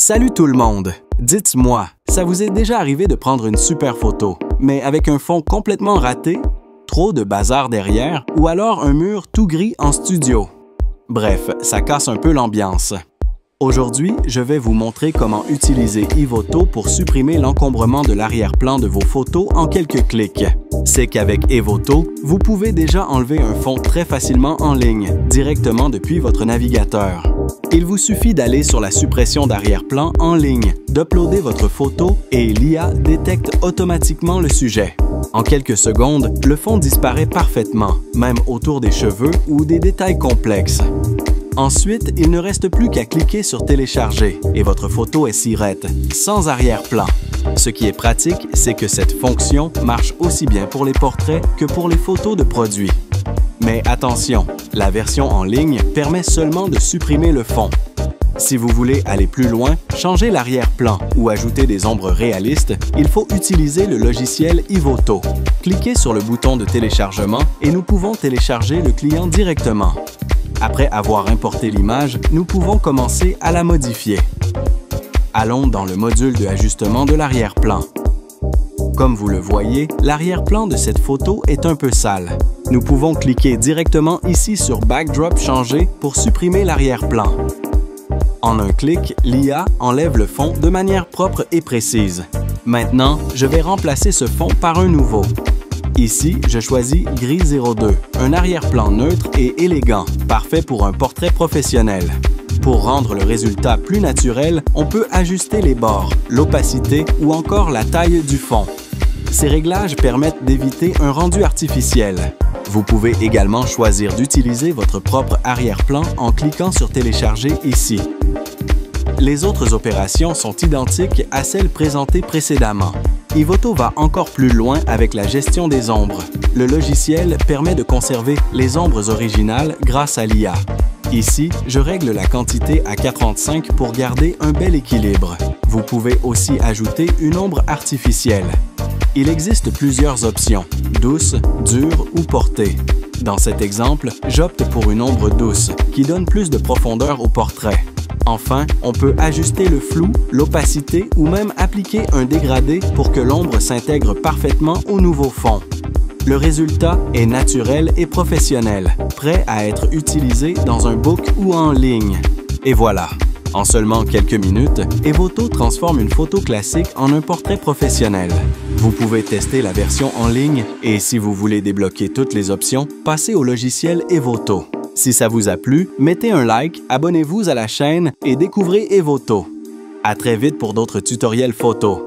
Salut tout le monde! Dites-moi, ça vous est déjà arrivé de prendre une super photo, mais avec un fond complètement raté, trop de bazar derrière, ou alors un mur tout gris en studio? Bref, ça casse un peu l'ambiance. Aujourd'hui, je vais vous montrer comment utiliser Evoto pour supprimer l'encombrement de l'arrière-plan de vos photos en quelques clics. C'est qu'avec Evoto, vous pouvez déjà enlever un fond très facilement en ligne, directement depuis votre navigateur. Il vous suffit d'aller sur la suppression d'arrière-plan en ligne, d'uploader votre photo et l'IA détecte automatiquement le sujet. En quelques secondes, le fond disparaît parfaitement, même autour des cheveux ou des détails complexes. Ensuite, il ne reste plus qu'à cliquer sur « Télécharger » et votre photo est sirette, sans arrière-plan. Ce qui est pratique, c'est que cette fonction marche aussi bien pour les portraits que pour les photos de produits. Mais attention, la version en ligne permet seulement de supprimer le fond. Si vous voulez aller plus loin, changer l'arrière-plan ou ajouter des ombres réalistes, il faut utiliser le logiciel Evoto. Cliquez sur le bouton de téléchargement et nous pouvons télécharger le client directement. Après avoir importé l'image, nous pouvons commencer à la modifier. Allons dans le module de ajustement de l'arrière-plan. Comme vous le voyez, l'arrière-plan de cette photo est un peu sale. Nous pouvons cliquer directement ici sur « Backdrop changer » pour supprimer l'arrière-plan. En un clic, l'IA enlève le fond de manière propre et précise. Maintenant, je vais remplacer ce fond par un nouveau. Ici, je choisis Gris 02, un arrière-plan neutre et élégant, parfait pour un portrait professionnel. Pour rendre le résultat plus naturel, on peut ajuster les bords, l'opacité ou encore la taille du fond. Ces réglages permettent d'éviter un rendu artificiel. Vous pouvez également choisir d'utiliser votre propre arrière-plan en cliquant sur « Télécharger » ici. Les autres opérations sont identiques à celles présentées précédemment. Evoto va encore plus loin avec la gestion des ombres. Le logiciel permet de conserver les ombres originales grâce à l'IA. Ici, je règle la quantité à 4:5 pour garder un bel équilibre. Vous pouvez aussi ajouter une ombre artificielle. Il existe plusieurs options, douce, dure ou portée. Dans cet exemple, j'opte pour une ombre douce, qui donne plus de profondeur au portrait. Enfin, on peut ajuster le flou, l'opacité ou même appliquer un dégradé pour que l'ombre s'intègre parfaitement au nouveau fond. Le résultat est naturel et professionnel, prêt à être utilisé dans un book ou en ligne. Et voilà! En seulement quelques minutes, Evoto transforme une photo classique en un portrait professionnel. Vous pouvez tester la version en ligne et si vous voulez débloquer toutes les options, passez au logiciel Evoto. Si ça vous a plu, mettez un like, abonnez-vous à la chaîne et découvrez Evoto. À très vite pour d'autres tutoriels photos.